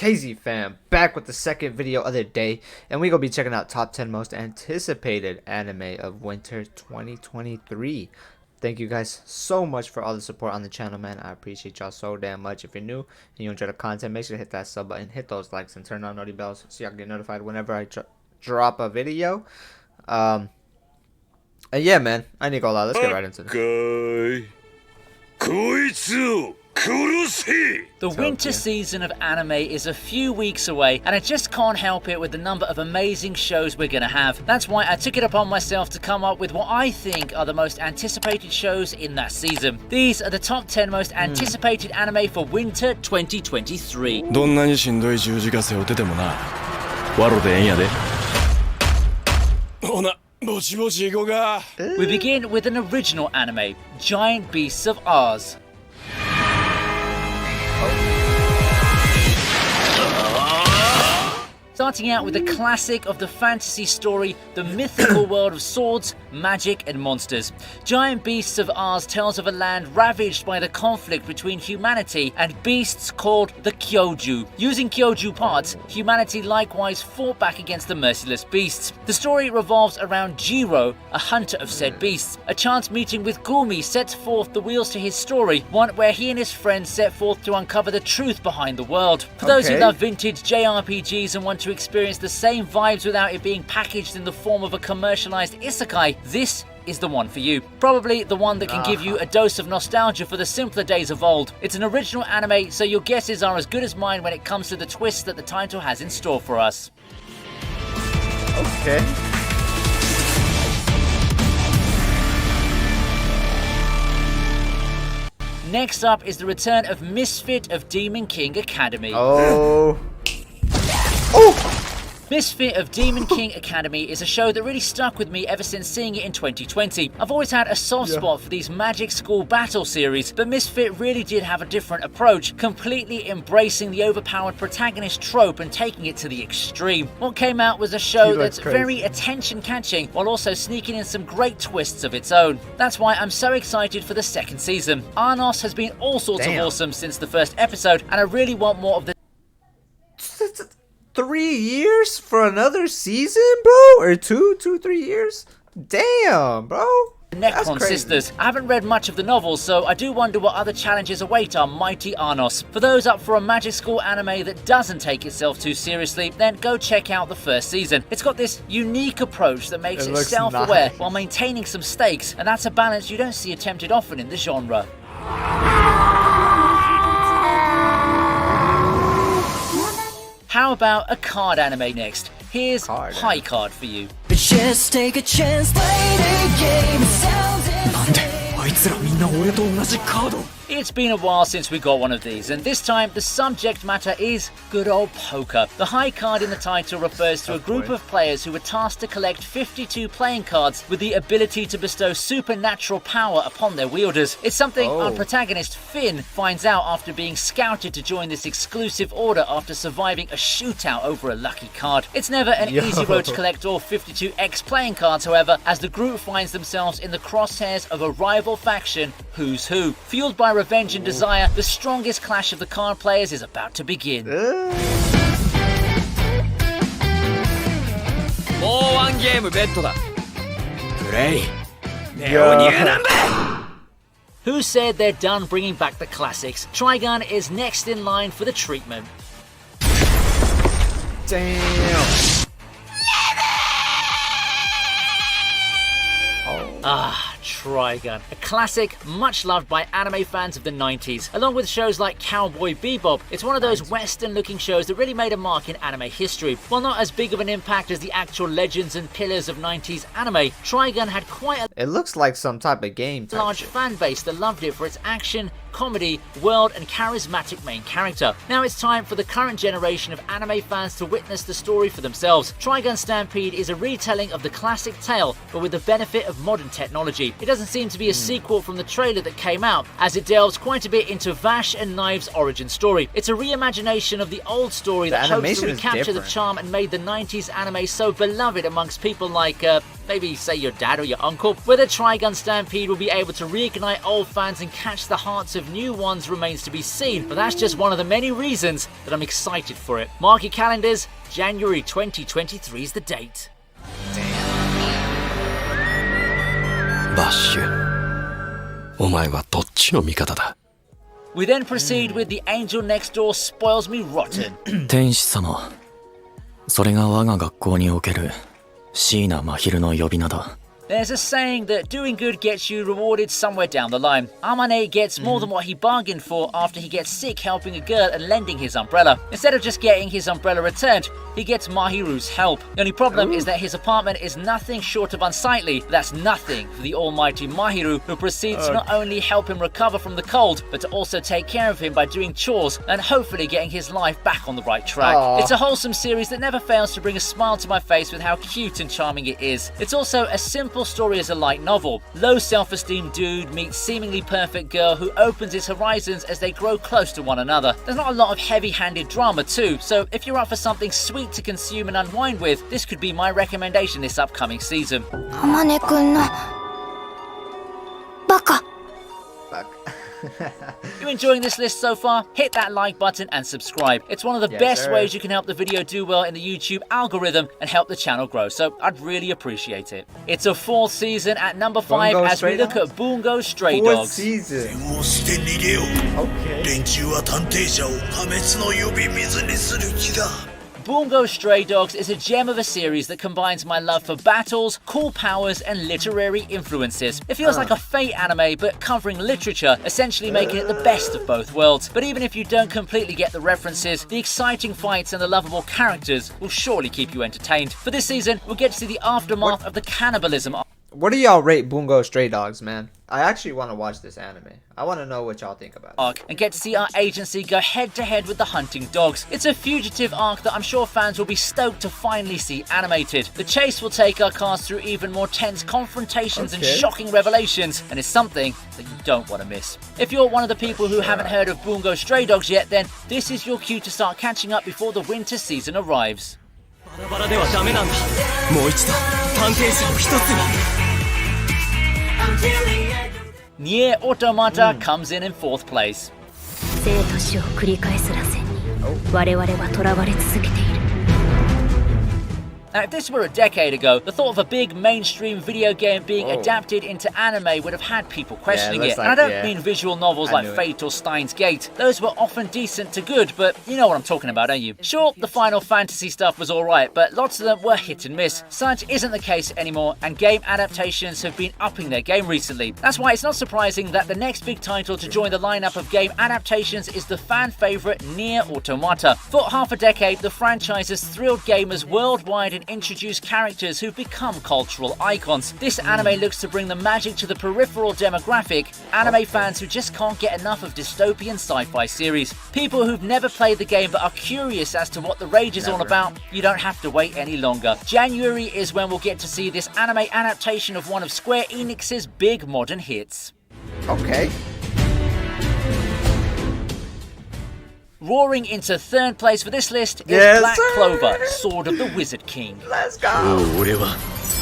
KZ fam, back with the second video of the day, and we're gonna be checking out top 10 most anticipated anime of winter 2023. Thank you guys so much for all the support on the channel, man. I appreciate y'all so damn much. If you're new and you enjoy the content, make sure to hit that sub button, hit those likes, and turn on notification bells so y'all get notified whenever I drop a video. And yeah, man, I need to go loud. Let's get right into this. The winter season of anime is a few weeks away, and I just can't help it with the number of amazing shows we're gonna have. That's why I took it upon myself to come up with what I think are the most anticipated shows in that season. These are the top 10 most anticipated anime for winter 2023. どんなにしんどい十字架背負っててもな、ワロでええんやで。ほな、ぼちぼち行こうか。We begin with an original anime, Giant Beasts of Ours. Starting out with a classic of the fantasy story, the mythical world of swords, magic and monsters. Giant Beasts of Ours tells of a land ravaged by the conflict between humanity and beasts called the Kyoju. Using Kyoju parts, humanity likewise fought back against the merciless beasts. The story revolves around Jiro, a hunter of said beasts. A chance meeting with Gumi sets forth the wheels to his story, one where he and his friends set forth to uncover the truth behind the world. For those who love vintage JRPGs and want to experience the same vibes without it being packaged in the form of a commercialized isekai, this is the one for you. Probably the one that can give you a dose of nostalgia for the simpler days of old. It's an original anime, so your guesses are as good as mine when it comes to the twists that the title has in store for us. Okay. Next up is the return of Misfit of Demon King Academy. Oh. Misfit of Demon King Academy is a show that really stuck with me ever since seeing it in 2020. I've always had a soft spot for these magic school battle series, but Misfit really did have a different approach, completely embracing the overpowered protagonist trope and taking it to the extreme. What came out was a show that's very attention-catching while also sneaking in some great twists of its own. That's why I'm so excited for the second season. Arnos has been all sorts of awesome since the first episode, and I really want more of the 3 years for another season, bro? Or 3 years? Damn, bro. Necron Sisters. I haven't read much of the novels, so I do wonder what other challenges await our mighty Arnos. For those up for a magic school anime that doesn't take itself too seriously, then go check out the first season. It's got this unique approach that makes it self-aware while maintaining some stakes, and that's a balance you don't see attempted often in the genre. How about a card anime next? Here's High Card for you. Just take a chance, play the game. It's been a while since we got one of these, and this time the subject matter is good old poker. The high card in the title refers to a group of players who were tasked to collect 52 playing cards with the ability to bestow supernatural power upon their wielders. It's something our protagonist Finn finds out after being scouted to join this exclusive order after surviving a shootout over a lucky card. It's never an easy road to collect all 52X playing cards, however, as the group finds themselves in the crosshairs of a rival faction, Who's Who. Fueled by revenge and desire, the strongest clash of the card players is about to begin. Who said they're done bringing back the classics? Trigun is next in line for the treatment. Damn. Trigun, a classic much loved by anime fans of the 90s. Along with shows like Cowboy Bebop, it's one of those western looking shows that really made a mark in anime history. While not as big of an impact as the actual legends and pillars of 90s anime, Trigun had quite a It looks like some type of game large fan base that loved it for its action, comedy, world and charismatic main character. Now it's time for the current generation of anime fans to witness the story for themselves. Trigun Stampede is a retelling of the classic tale, but with the benefit of modern technology. It doesn't seem to be a sequel from the trailer that came out, as it delves quite a bit into Vash and Knives' origin story. It's a reimagination of the old story that hopes to recapture the charm and made the 90s anime so beloved amongst people like maybe say your dad or your uncle. Whether Trigun Stampede will be able to reignite old fans and catch the hearts of new ones remains to be seen, but that's just one of the many reasons that I'm excited for it. Mark your calendars, January 2023 is the date. バッシュ、お前はどっちの味方だ。 We then proceed with The Angel Next Door Spoils Me Rotten. 天使様、それが我が学校における椎名真昼の呼び名だ。 There's a saying that doing good gets you rewarded somewhere down the line. Amane gets more than what he bargained for after he gets sick helping a girl and lending his umbrella. Instead of just getting his umbrella returned, he gets Mahiru's help. The only problem is that his apartment is nothing short of unsightly, but that's nothing for the almighty Mahiru, who proceeds to not only help him recover from the cold, but to also take care of him by doing chores and hopefully getting his life back on the right track. Aww. It's a wholesome series that never fails to bring a smile to my face with how cute and charming it is. It's also a simple story as a light novel. Low self-esteem dude meets seemingly perfect girl who opens his horizons as they grow close to one another. There's not a lot of heavy-handed drama too, so if you're up for something sweet to consume and unwind with, this could be my recommendation this upcoming season. 天音くんのバカ。 Fuck. You enjoying this list so far? Hit that like button and subscribe. It's one of the Yes, best sir. ways you can help the video do well in the YouTube algorithm and help the channel grow, so I'd really appreciate it. It's a fourth season at number 5 Bungo as we Stray look Dogs? at Bungo Stray Fourth Dogs. season. をして逃げよう Okay. 連中は探偵者を破滅の呼び水にする気だ Bungo Stray Dogs is a gem of a series that combines my love for battles, cool powers, and literary influences. It feels like a Fate anime, but covering literature, essentially making it the best of both worlds. But even if you don't completely get the references, the exciting fights and the lovable characters will surely keep you entertained. For this season, we'll get to see the aftermath of the cannibalism. What do y'all rate Bungo Stray Dogs, man? I actually want to watch this anime. I want to know what y'all think about it. Arc and get to see our agency go head to head with the hunting dogs. It's a fugitive arc that I'm sure fans will be stoked to finally see animated. The chase will take our cast through even more tense confrontations and Okay. shocking revelations, and it's something that you don't want to miss. If you're one of the people who haven't heard of Bungo Stray Dogs yet, then this is your cue to start catching up before the winter season arrives. バラバラではダメなんだ。もう一度探偵者を一つに。 Nier Automata comes in fourth place. 生と死を繰り返す螺旋に我々は囚われ続けている。 Now, if this were a decade ago, the thought of a big mainstream video game being adapted into anime would have had people questioning looks it. And I like- don't yeah. mean visual novels I like knew it. Fate or Steins Gate. Those were often decent to good, but you know what I'm talking about, don't you? Sure, the Final Fantasy stuff was alright, but lots of them were hit and miss. Such isn't the case anymore, and game adaptations have been upping their game recently. That's why it's not surprising that the next big title to join the lineup of game adaptations is the fan favourite Nier Automata. For half a decade, the franchise has thrilled gamers worldwide and introduced characters who've become cultural icons. This anime looks to bring the magic to the peripheral demographic, anime fans who just can't get enough of dystopian sci-fi series. People who've never played the game but are curious as to what the rage is all about, you don't have to wait any longer. January is when we'll get to see this anime adaptation of one of Square Enix's big modern hits. Okay. Roaring into third place for this list is Yes, Black sir. Clover, Sword of the Wizard King. Let's go. 俺は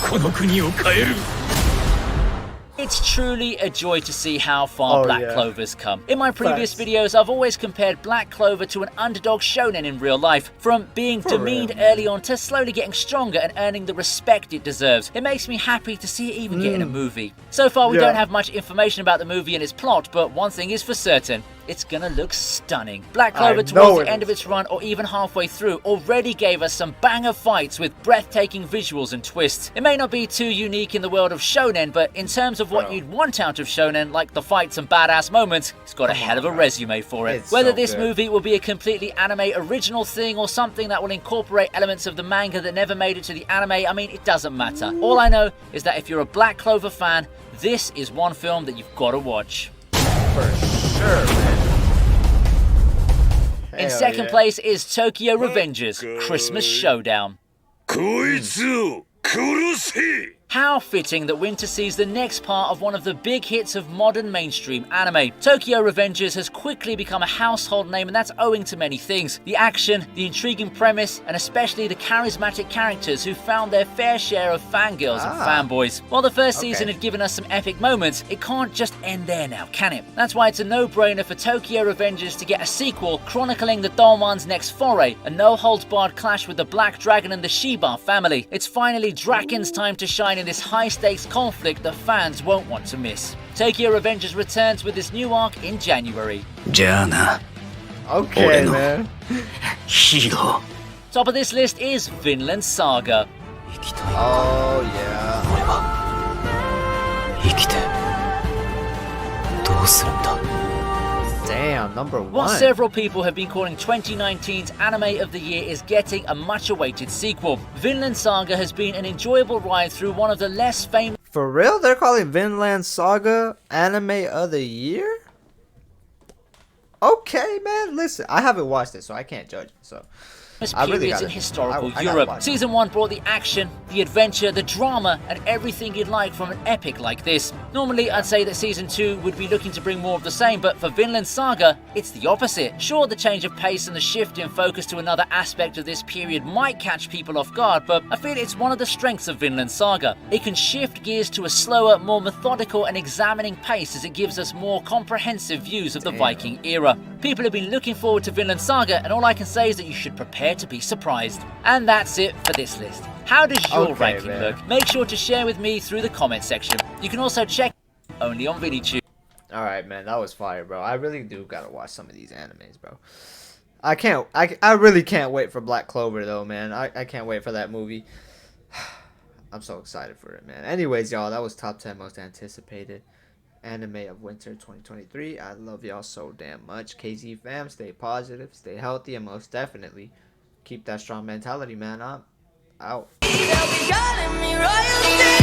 この国を変える。 It's truly a joy to see how far Oh, Black yeah. Clover's come. In my previous Facts. videos, I've always compared Black Clover to an underdog shonen in real life. From being demeaned real. early on to slowly getting stronger and earning the respect it deserves. It makes me happy to see it even get in a movie. So far, we Yeah. don't have much information about the movie and its plot, but one thing is for certain. It's gonna look stunning. Black Clover I towards know the it end is. of its run or even halfway through already gave us some banger fights with breathtaking visuals and twists. It may not be too unique in the world of shonen, but in terms of what you'd want out of shonen, like the fights and badass moments, it's got a hell of a resume for it. It's Whether so this good. movie will be a completely anime original thing or something that will incorporate elements of the manga that never made it to the anime, I mean, it doesn't matter. All I know is that if you're a Black Clover fan, this is one film that you've got to watch. For sure, man. In Hell second yeah. place is Tokyo Revengers Christmas Showdown. こいつを殺せ How fitting that winter sees the next part of one of the big hits of modern mainstream anime. Tokyo Revengers has quickly become a household name, and that's owing to many things. The action, the intriguing premise, and especially the charismatic characters who found their fair share of fangirls and fanboys. While the first season had given us some epic moments, it can't just end there now, can it? That's why it's a no-brainer for Tokyo Revengers to get a sequel chronicling the Dolman's next foray, a no-holds-barred clash with the Black Dragon and the Shiba family. It's finally Draken's time to shine in this high-stakes conflict that fans won't want to miss. Tokyo Revengers returns with this new arc in January. じゃあな Okay, 俺の man. ヒーロー Top of this list is Finland Saga. Oh, yeah. 俺は生きてどうするんだ Damn, number What one. several people have been calling 2019's Anime of the Year is getting a much-awaited sequel. Vinland Saga has been an enjoyable ride through one of the less famous For real? They're calling Vinland Saga Anime of the Year? Okay, man. Listen, I haven't watched it, so I can't judge it. So I really periods gotta- in historical I gotta Europe. watch it. Season 1 brought the action, the adventure, the drama, and everything you'd like from an epic like this. Normally, I'd say that Season 2 would be looking to bring more of the same, but for Vinland Saga, it's the opposite. Sure, the change of pace and the shift in focus to another aspect of this period might catch people off guard, but I feel it's one of the strengths of Vinland Saga. It can shift gears to a slower, more methodical and examining pace as it gives us more comprehensive views of the Viking era. People have been looking forward to Vinland Saga, and all I can say is that you should prepare to be surprised. And that's it for this list. How does your Okay, ranking man. look? Make sure to share with me through the comment section. You can also check only on ViniTube. Alright, man. That was fire, bro. I really do gotta watch some of these animes, bro. I really can't wait for Black Clover, though, man. I can't wait for that movie. I'm so excited for it, man. Anyways, y'all, that was top 10 most anticipated anime of winter 2023. I love y'all so damn much. KZ fam, stay positive, stay healthy, and most definitely keep that strong mentality, man. I'm out. They'll be calling me royalty.